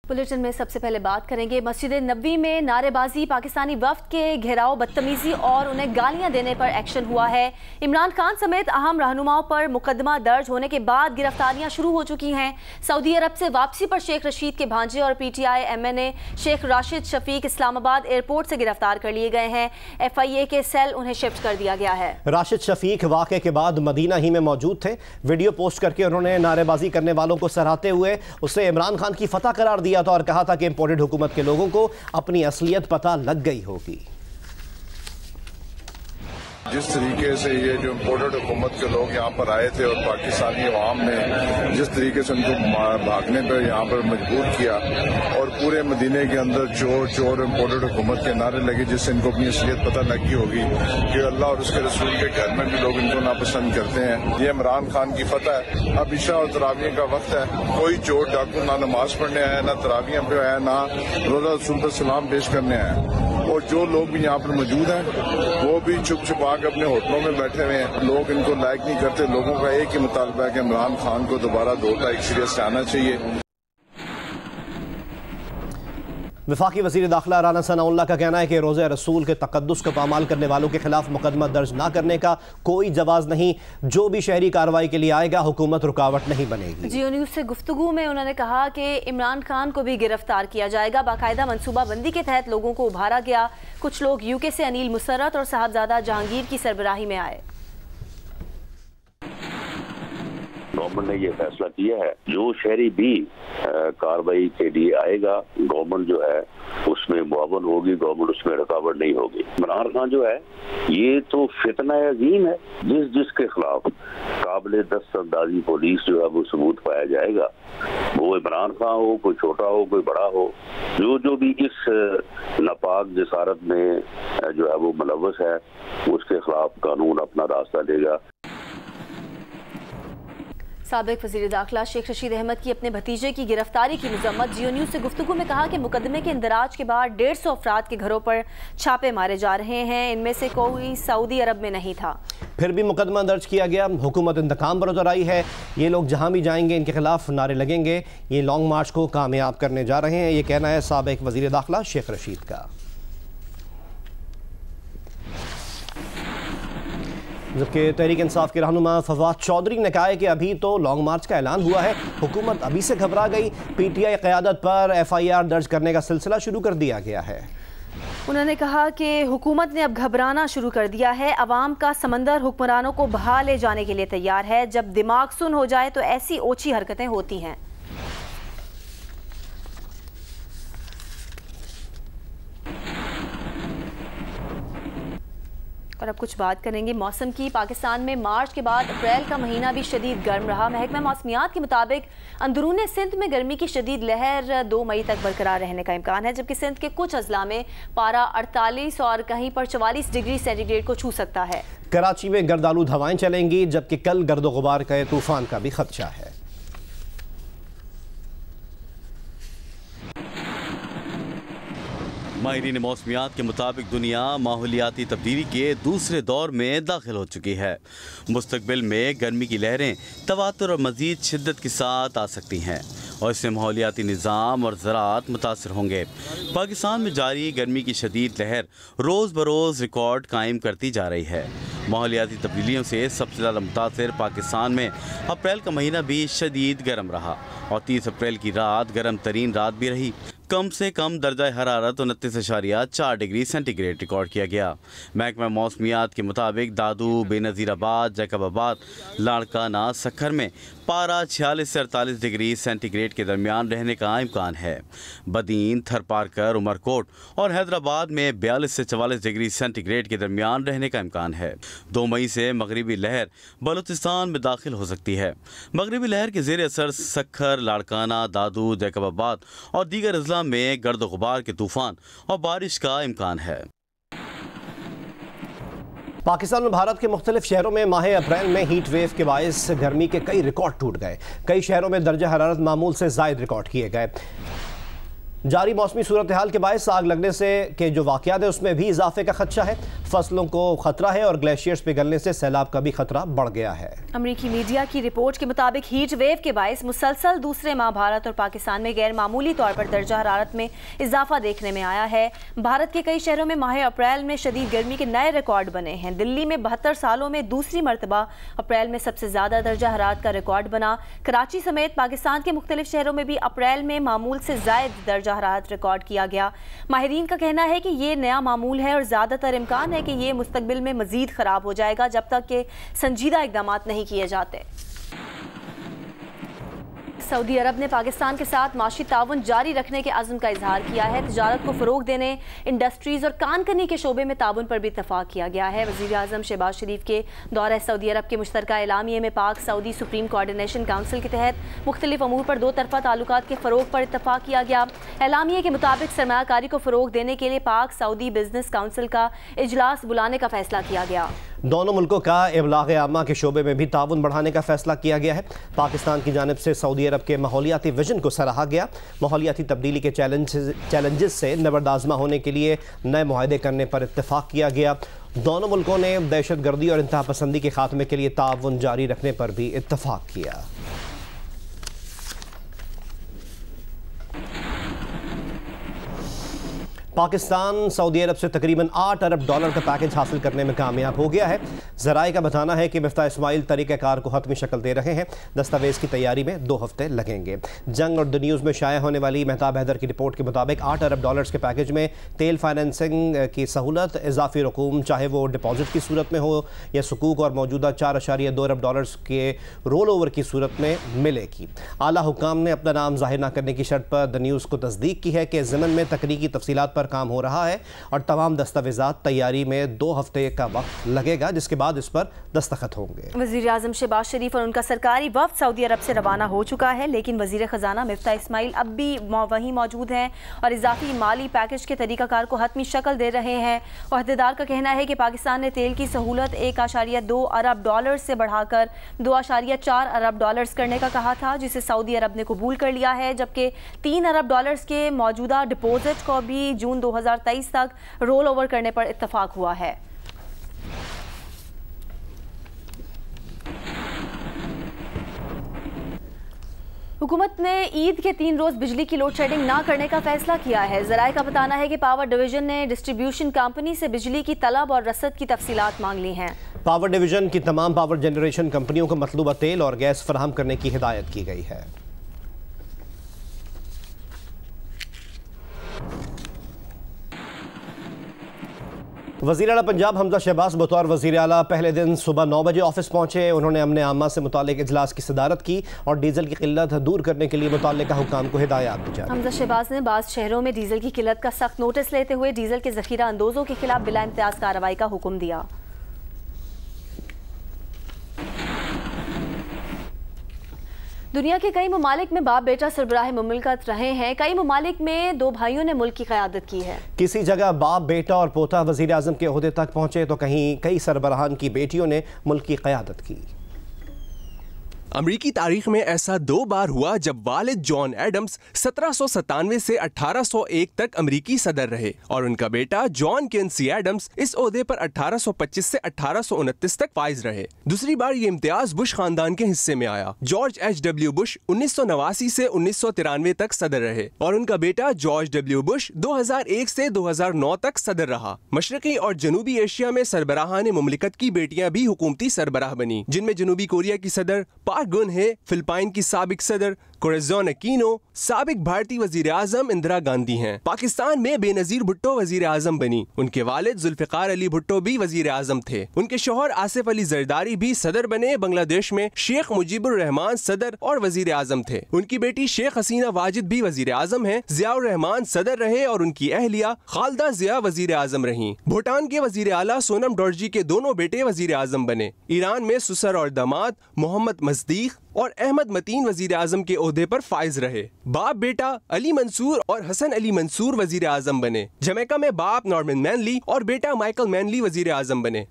Bulletin में सबसे पहले बात करेंगे मस्जिद नबवी में नारेबाजी, पाकिस्तानी वफ्द के घेराव, बदतमीजी और उन्हें गालियां देने पर एक्शन हुआ है। इमरान खान समेत अहम रहनुमाओं पर मुकदमा दर्ज होने के बाद गिरफ्तारियां शुरू हो चुकी हैं। सऊदी अरब से वापसी पर शेख रशीद के भांजे और PTI MNA Sheikh Rashid Shafiq Islamabad airport से गिरफ्तार कर लिए गए हैं। FIA के सेल उन्हें शिफ्ट कर दिया गया है। राशिद शफीक वाक़े के बाद मदीना ही में मौजूद थे। वीडियो पोस्ट करके उन्होंने नारेबाजी करने वालों को सराहते हुए उसे इमरान खान की फतह करार दिया और कहा था कि इंपोर्टेड हुकूमत के लोगों को अपनी असलियत पता लग गई होगी। जिस तरीके से ये जो इम्पोर्टेड हुकूमत के लोग यहाँ पर आए थे और पाकिस्तानी अवाम ने जिस तरीके से उनको भागने पर यहाँ पर मजबूर किया और पूरे मदीने के अंदर चोर चोर इम्पोर्टेड हुकूमत के नारे लगे, जिससे इनको अपनी असलियत पता लगी होगी कि अल्लाह और उसके रसूल के घर में भी लोग इनको नापसंद करते हैं। ये इमरान खान की फतह है। अब इशा और तरावियों का वक्त है। कोई चोर डाकू ना नमाज पढ़ने आया, ना तरावियां पे आया, ना रोजा रसूल पर सलाम पेश करने आया। और जो लोग भी यहाँ पर मौजूद हैं वो भी छुप छुपा के अपने होटलों में बैठे हुए हैं। लोग इनको लाइक नहीं करते। लोगों का एक ही मुतालबा है कि इमरान खान को दोबारा 2 सीरियस से आना चाहिए। वफाकी वज़ीर दाखिला राना सनाउल्लाह का कहना है कि रोज़े रसूल के तक़द्दुस को पामाल करने वालों के खिलाफ मुकदमा दर्ज न करने का कोई जवाज़ नहीं। जो भी शहरी कार्रवाई के लिए आएगा हुकूमत रुकावट नहीं बनेगी। जियो न्यूज़ से गुफ्तगू में उन्होंने कहा कि इमरान खान को भी गिरफ्तार किया जाएगा। बाकायदा मनसूबाबंदी के तहत लोगों को उभारा गया। कुछ लोग UK से अनिल मुसर्रत और साहबजादा जहांगीर की सरबराही में आए। गवर्नमेंट ने ये फैसला किया है, जो शहरी भी कार्रवाई के लिए आएगा गवर्नमेंट जो है उसमें मुआवन होगी, गवर्नमेंट उसमें रुकावट नहीं होगी। इमरान खान जो है ये तो फितना अजीम है। जिसके खिलाफ काबिल दस्तअंदाजी पुलिस जो है वो सबूत पाया जाएगा, वो इमरान खान हो, कोई छोटा हो, कोई बड़ा हो, जो भी इस नापाक जसारत में जो है वो मुलव्वस है उसके खिलाफ कानून अपना रास्ता लेगा। साबिक वज़ीर दाखिला शेख रशीद अहमद की अपने भतीजे की गिरफ्तारी की मजम्मत। जियो न्यूज़ से गुफ्तगू में कहा कि मुकदमे के इंदराज के बाद 150 अफराद के घरों पर छापे मारे जा रहे हैं। इनमें से कोई सऊदी अरब में नहीं था। फिर भी मुकदमा दर्ज किया गया। हुकूमत इंतकाम पर उतर आई है। ये लोग जहाँ भी जाएंगे इनके खिलाफ नारे लगेंगे। ये लॉन्ग मार्च को कामयाब करने जा रहे हैं। ये कहना है साबिक वज़ीर दाखिला शेख रशीद का। जबकि तहरीक इंसाफ के रहनुमा फवाद चौधरी ने कहा है कि अभी तो लॉन्ग मार्च का ऐलान हुआ है, हुकूमत अभी से घबरा गई। PTI क़यादत पर FIR दर्ज करने का सिलसिला शुरू कर दिया गया है। उन्होंने कहा कि हुकूमत ने अब घबराना शुरू कर दिया है। अवाम का समंदर हुक्मरानों को बहा ले जाने के लिए तैयार है। जब दिमाग सुन हो जाए तो ऐसी ओछी हरकतें होती हैं। और अब कुछ बात करेंगे मौसम की। पाकिस्तान में मार्च के बाद अप्रैल का महीना भी शदीद गर्म रहा। महकमा मौसमियात के मुताबिक अंदरूनी सिंध में गर्मी की शदीद लहर 2 मई तक बरकरार रहने का इम्कान है, जबकि सिंध के कुछ अजला में पारा 48 और कहीं पर 44 डिग्री सेंटीग्रेड को छू सकता है। कराची में गर्दालूद हवाएं चलेंगी, जबकि कल गर्दो गुबार का तूफान का भी खदशा है। माहिरीन मौसमियात के मुताबिक दुनिया माहौलियाती तब्दीली के दूसरे दौर में दाखिल हो चुकी है। मुस्तकबिल में गर्मी की लहरें तवातुर और मज़ीद शिद्दत के साथ आ सकती हैं और इससे माहौलियाती निज़ाम और ज़राअत मुतासर होंगे। पाकिस्तान में जारी गर्मी की शदीद लहर रोज़ बरोज़ रिकॉर्ड कायम करती जा रही है। माहौलियाती तब्दीलियों से सबसे ज़्यादा मुतासर पाकिस्तान में अप्रैल का महीना भी शदीद गर्म रहा और 30 अप्रैल की रात गर्म तरीन रात भी रही। कम से कम दर्जा हरारत 29.4 डिग्री सेंटीग्रेड रिकॉर्ड किया गया। महकमा मौसमियात के मुताबिक दादू, बेनज़ीराबाद, जैकबाबाद, लाड़काना, सखर में पारा 46 से 48 डिग्री सेंटीग्रेड के दरमियान रहने का इम्कान है। बदीन, थरपारकर, उमरकोट और हैदराबाद में 42 से 44 डिग्री सेंटीग्रेड के दरमियान रहने का इम्कान है। 2 मई से मगरिबी लहर बलूचिस्तान में दाखिल हो सकती है। मगरिबी लहर के ज़ेर असर सखर, लाड़काना, दादू, जैकबाबाद और दीगर अजला में गर्द गुबार के तूफान और बारिश का इम्कान है। पाकिस्तान में भारत के मुख्तलिफ शहरों में माह अप्रैल में हीट वेव के बायस गर्मी के कई रिकॉर्ड टूट गए। कई शहरों में दर्जा हरारत मामूल से ज़ायद रिकॉर्ड किए गए। जारी मौसमी सूरत हाल के बायस आग लगने से के जो वाक़यात है उसमें भी इजाफे का खदशा है। फसलों को खतरा है और ग्लेशियर्स पिघलने से सैलाब का भी खतरा बढ़ गया है। अमरीकी मीडिया की रिपोर्ट के मुताबिक हीट वेव के बायस मुसलसल दूसरे माह भारत और पाकिस्तान में गैर मामूली तौर पर दर्जा हरारत में इजाफा देखने में आया है। भारत के कई शहरों में माह अप्रैल में शदीद गर्मी के नए रिकॉर्ड बने हैं। दिल्ली में 72 सालों में दूसरी मरतबा अप्रैल में सबसे ज्यादा दर्जा हरारत का रिकॉर्ड बना। कराची समेत पाकिस्तान के मुख्तलिफ शहरों में भी अप्रैल में मामूल से ज्यादा दर्जा हरारत रिकॉर्ड किया गया। माहिरीन का कहना है कि ये नया मामूल है और ज्यादातर इम्कान है कि ये मुस्तकबिल में मजीद खराब हो जाएगा जब तक कि संजीदा इकदाम नहीं किए जाते। सऊदी अरब ने पाकिस्तान के साथ माशी ताउन जारी रखने के अज़्म का इजहार किया है। तिजारत को फ़रोग देने, इंडस्ट्रीज़ और कानकनी के शोबे में ताउन पर भी इत्तफाक किया गया है। वज़ीर आज़म शहबाज शरीफ के दौरे सऊदी अरब के मुश्तरका एलामिये में पाक सऊदी सुप्रीम कोऑर्डिनेशन काउंसिल के तहत मुख्तलिफ अमूर पर दो तरफ़ा ताल्लुकात के फ़रोग पर इत्तफाक किया गया। एलामिये के मुताबिक सरमायाकारी को फ़रोग देने के लिए पाक सऊदी बिजनेस काउंसिल का इजलास बुलाने का फैसला किया गया। दोनों मुल्कों का इब्लाग आमा के शोबे में भी ताउन बढ़ाने का फैसला किया गया है। पाकिस्तान की जानिब से सऊदी अरब के माहौलियाती विजन को सराहा गया। माहौलियाती तब्दीली के चैलेंजेस से नबर्दाज़मा होने के लिए नए मुआहदे करने पर इत्तेफाक किया गया। दोनों मुल्कों ने दहशत गर्दी और इंतहा पसंदी के खात्मे के लिए ताउन जारी रखने पर भी इत्तेफाक किया। पाकिस्तान सऊदी अरब से तकरीबन $8 अरब का पैकेज हासिल करने में कामयाब हो गया है। ज़राए का बताना है कि मिफ्ताह इस्माइल तरीक़ाकार को हतमी शक्ल दे रहे हैं। दस्तावेज़ की तैयारी में 2 हफ्ते लगेंगे। जंग और द न्यूज़ में शाया होने वाली मेहताब हैदर की रिपोर्ट के मुताबिक $8 अरब के पैकेज में तेल फाइनेंसिंग की सहूलत, इजाफी रकूम चाहे वो डिपॉजिट की सूरत में हो या सुकूक, और मौजूदा $4.2 अरब के रोल ओवर की सूरत में मिलेगी। आला हुक्काम ने अपना नाम जाहिर न करने की शर्त पर द न्यूज़ को तस्दीक की है कि ज़िमन में तकनीकी तफसीलात पर काम हो रहा है और तमाम दस्तावेज़ात तैयारी में 2 हफ्ते का वक्त लगेगा, जिसके बाद इस पर दस्तखत होंगे। वज़ीर आज़म शहबाज शरीफ और उनका सरकारी वफ़द सऊदी अरब से रवाना हो चुका है, लेकिन वज़ीर ख़जाना मिफ्ताह इस्माइल अब भी वहीं मौजूद हैं और इजाफी माली पैकेज के तरीक़ाकार को हतमी शक्ल दे रहे हैं। अहदेदार का कहना है कि पाकिस्तान ने तेल की सहूलत $1.2 अरब से बढ़ाकर $2.4 अरब करने का कहा था, जिसे सऊदी अरब ने कबूल कर लिया है, जबकि $3 अरब के मौजूदा डिपोजिट को भी जून 2023 तक रोल ओवर करने पर इत्तफाक हुआ है। हुकूमत ने ईद के 3 रोज बिजली की लोड शेडिंग ना करने का फैसला किया है। ज़राए का बताना है कि पावर डिवीजन ने डिस्ट्रीब्यूशन कंपनी से बिजली की तलब और रसद की तफसीलात मांग ली हैं। पावर डिवीजन की तमाम पावर जनरेशन कंपनियों को मतलूबा तेल और गैस फराहम करने की हिदायत की गई है। वज़ीर आला पंजाब हमजा शहबाज बतौर वज़ीर आला पहले दिन सुबह 9 बजे ऑफिस पहुंचे। उन्होंने अमन आमा से मुतालिक इजलास की सदारत की और डीजल की किल्लत दूर करने के लिए मुताल्लिका हुक्काम को हिदायत दी। हमजा शहबाज ने बाज़ शहरों में डीजल की किल्लत का सख्त नोटिस लेते हुए डीजल के ज़ख़ीरा अंदोज़ों के खिलाफ बिला इम्तियाज़ कार्रवाई का हुक्म दिया। दुनिया के कई ममालिक में बाप बेटा सरबराह मुमलिकत रहे हैं। कई ममालिक में 2 भाइयों ने मुल्क की क़यादत की है। किसी जगह बाप बेटा और पोता वज़ीर आज़म के ओहदे तक पहुंचे तो कहीं कई सरबराहान की बेटियों ने मुल्क की क़यादत की। अमरीकी तारीख में ऐसा 2 बार हुआ जब वालिद जॉन एडम्स 1797 से 1801 तक अमरीकी सदर रहे और उनका बेटा जॉन किन्सी एडम्स इस ओहदे पर 1825 से 1829 तक फाइज रहे। दूसरी बार ये इम्तियाज बुश खानदान के हिस्से में आया। George H.W. बुश 1989 से 1993 तक सदर रहे और उनका बेटा जॉर्ज W. बुश 2001 से 2009 तक सदर रहा। मशरकी और जनूबी एशिया में सरबराहान मुमलिकत की बेटियां भी हुकूमती सरबराह बनी, जिनमें जनूबी कोरिया की सदर पार्क गुनहे, फिलिपाइन की साबिक सदर कोरेज़ोन अकीनो, साबिक भारतीय वजीर आजम इंदिरा गांधी हैं। पाकिस्तान में बेनजीर भुट्टो वजीर आजम बनी। उनके वालिद जुल्फ़िकार अली भुट्टो भी वजीर आजम थे। उनके शौहर आसिफ अली जरदारी भी सदर बने। बांग्लादेश में शेख मुजीबुर रहमान सदर और वजीर आजम थे। उनकी बेटी शेख हसीना वाजिद भी वजीर आजम है। जियाउर रहमान सदर रहे और उनकी अहलिया खालदा जिया वजीर आजम रही। भूटान के वजीर आला सोनम डोरजी के दोनों बेटे वजीर आजम बने। ईरान में सुसर और दामाद मोहम्मद मजदीक और अहमद मतीन वजीर आजम के ओहदे पर फाइज रहे। बाप बेटा अली मंसूर और हसन अली मंसूर वजीर आजम बने। जमैका में बाप नॉर्मन मैनली और बेटा माइकल मैनली वजीर आजम बने।